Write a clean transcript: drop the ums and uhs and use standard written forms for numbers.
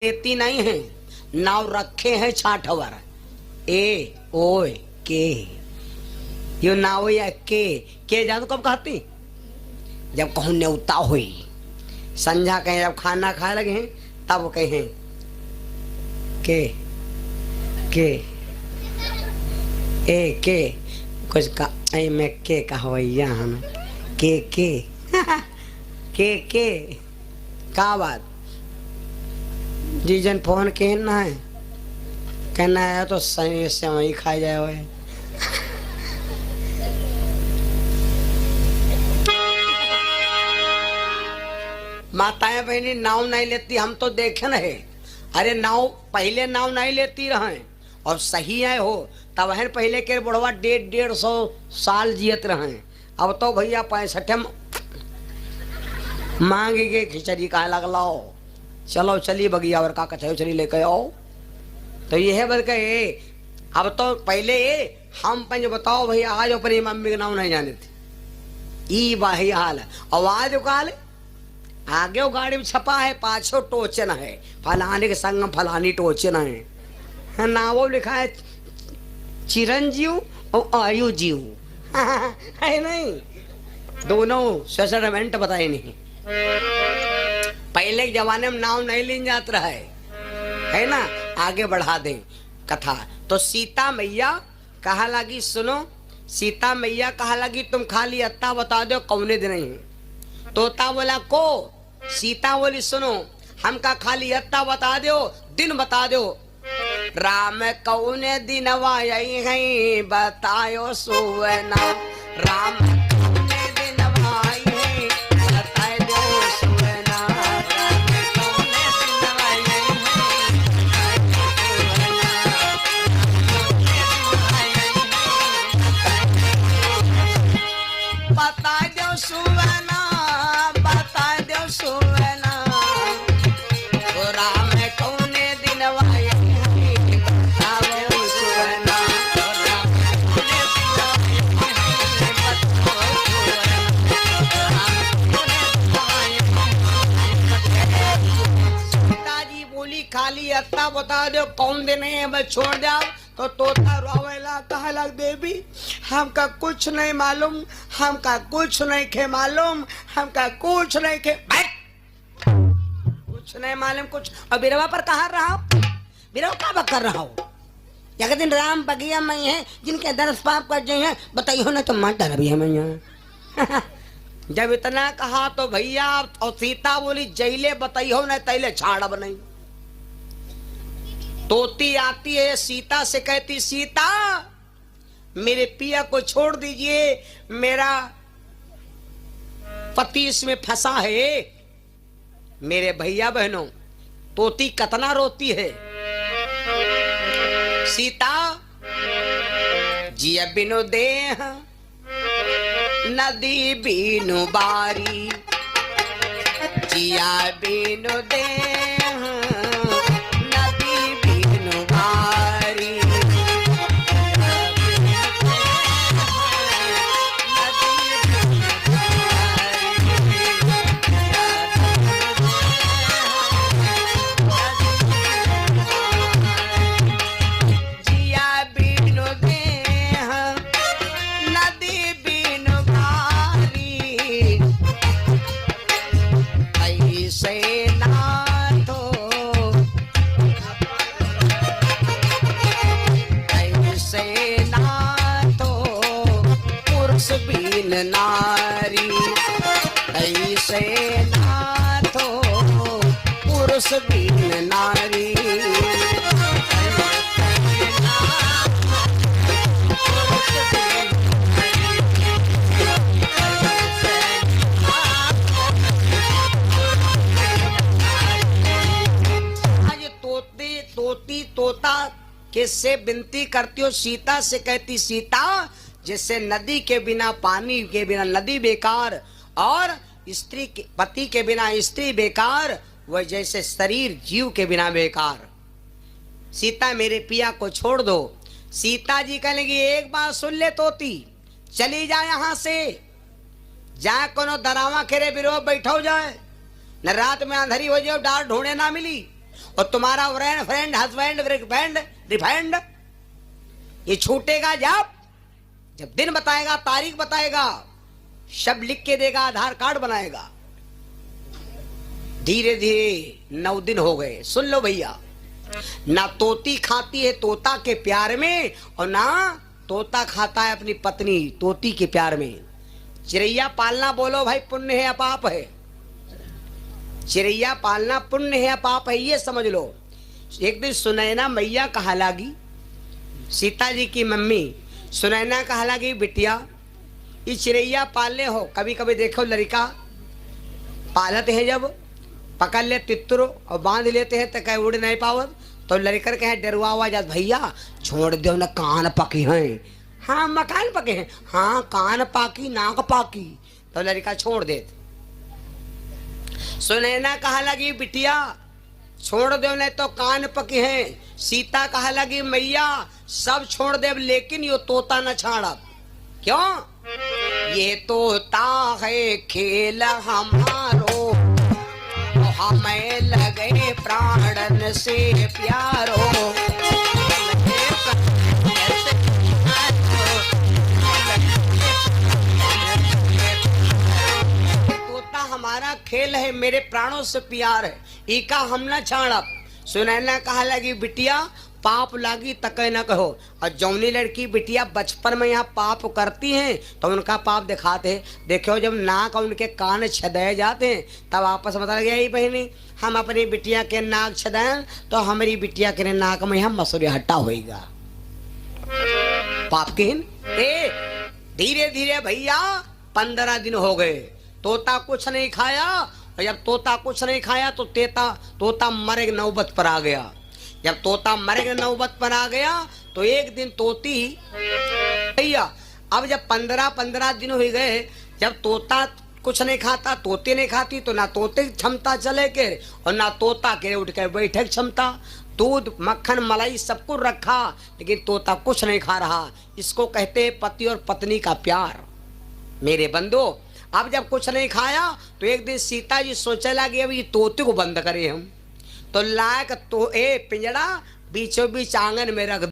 लेती नहीं है, नाव रखे हैं छाठवर ए ओए के। यो नाव या के जान कब कहती, जब कहूँ न्योता हुई संझा कहें, जब खाना खाए लगे हैं तब कहें के ए के कुछ का ऐ मैं के कहवैया हम के का बात जी जन फोन कहना है, कहना है तो सही से वही खा जाए हुए। माताएं बहनी नाव नहीं लेती, हम तो देखे न है। अरे नाव पहले नाव नहीं लेती रहे और सही है हो तब है, पहले के बुढ़वा 150 साल जियत रहे। अब तो भैया 65 मांग के खिचड़ी कहा लगलाओ, चलो चली बगिया और का कचो चली लेके आओ। तो ये है बल के अब तो पहले हम पंज बताओ भैया आज अपनी मम्मी के नाम नहीं जाने थे, ई बाही हाल है। आवाज काल आगे वो गाड़ी में छपा है, पाछो टोचन है, फलाने के संग फलानी टोचन है। नावो लिखा है चिरंजीव और आयु जीव है नहीं, दोनों सेटलमेंट बताए नहीं। पहले के जमाने में नाव नहीं लीन जात रहा है ना। आगे बढ़ा दे कथा। तो सीता मैया कहा लगी, सुनो सीता मैया कहा लगी तुम खाली अत्ता बता दो कौने दिन है। तोता बोला को, सीता बोली सुनो हमका खाली अत्ता बता दो, दिन बता दो। राम कौने दिन वाई है बतायो सुवना, राम कौने दिन वाई है बताए दो सुवना। बता दो सुवना, बता दो सुवना, तो राम कौने दिन वाई खाली अत्ता बता दो कौन दिन है, मैं छोड़ जाओ। तो तोता रोवेला कहा लग देवी हमका कुछ नहीं मालूम, हमका कुछ नहीं खे मालूम, हमका कुछ नहीं खे कुछ नहीं मालूम कुछ। और बिरवा पर कहा रहा हो, बिरवा का कर रहा हो। एक दिन राम बगिया में है जिनके दरस पाप कर जाए हैं, बताइयो ना तो मत डर भी है मैं। जब इतना कहा तो भैया और सीता बोली जैले बताइयो ना तैले छाड़ा बनाई। तोती आती है सीता से कहती सीता मेरे पिया को छोड़ दीजिए, मेरा पति इसमें फंसा है। मेरे भैया बहनों तोती कतना रोती है। सीता जिया बिनु देह नदी बिनु बारी, जिया बिनु देह नारी ऐसे नाथो पुरुष बिन नारी। आज तोती तोता किससे विनती करती हो, सीता से कहती सीता जिससे नदी के बिना पानी के बिना नदी बेकार और स्त्री के पति के बिना स्त्री बेकार, वह जैसे शरीर जीव के बिना बेकार। सीता मेरे पिया को छोड़ दो। सीता जी कहेंगी एक बात सुन ले तोती, चली जा यहाँ से, जा कोनो दरावा खेरे बिरो बैठो जाए, न रात में अंधेरी हो जाए डार ढूंढे ना मिली। और तुम्हारा फ्रेंड हस्बैंड रिफाइंड ये छूटेगा जब दिन बताएगा, तारीख बताएगा, शब्द लिख के देगा, आधार कार्ड बनाएगा। धीरे धीरे 9 दिन हो गए। सुन लो भैया, ना तोती खाती है तोता के प्यार में, और ना तोता खाता है अपनी पत्नी तोती के प्यार में। चिड़ैया पालना बोलो भाई पुण्य है या पाप है? चिड़ैया पालना पुण्य है या पाप है, ये समझ लो। एक दिन सुनैना मैया कहा लगी, सीता जी की मम्मी सुनैना कहा लगी, बिटिया ये चिड़ैया पालने हो, कभी कभी देखो लड़का पालते हैं, जब पकड़ ले तितरो और बांध लेते हैं तो कहीं उड़ नहीं पावत, तो लड़कर कहे डरवा हुआ जात, भैया छोड़ दो ना, कान पके हैं। हाँ मकान पके हैं, हाँ कान पाकी नाक पाकी, तो लड़का छोड़ देते। सुनैना कहा लगी, बिटिया छोड़ दो नहीं तो कान पके हैं। सीता कहा लगी, मैया सब छोड़ दे लेकिन यो तोता न छाड़ब। क्यों? ये तोता है खेल हमारो, हमें लगे प्राणन से प्यारो। तोता हमारा खेल है, मेरे प्राणों से प्यार है, इका हम न छाड़ब। सुनैना कहा लगी, बिटिया पाप लागी तके न कहो। और जौनी लड़की बिटिया बचपन में यहाँ पाप करती हैं तो उनका पाप दिखाते हैं। देखो जब नाक और उनके कान छदे जाते हैं तब आपस में बता गया, यही बहनी हम अपनी बिटिया के नाक छदाएं तो हमारी बिटिया के नाक में हम मसूरी हट्टा होएगा। पाप की धीरे धीरे भैया 15 दिन हो गए, तोता कुछ नहीं खाया। और जब तोता कुछ नहीं खाया तो तोता मरे नौबत पर आ गया। जब तोता मरे नौबत पर आ गया तो एक दिन तोती भैया, अब जब 15 दिन हो गए, जब तोता कुछ नहीं खाता, तोते नहीं खाती, तो ना तोते की क्षमता चले के और ना तोता के उठ के बैठे क्षमता। दूध मक्खन मलाई सब कुछ रखा लेकिन तोता कुछ नहीं खा रहा। इसको कहते हैं पति और पत्नी का प्यार। मेरे बंधु, अब जब कुछ नहीं खाया तो एक दिन सीता जी सोचे लगे अब ये तोते को बंद करें हम, तो लायक तो पिंजड़ा बीचों बीच आंगन में रख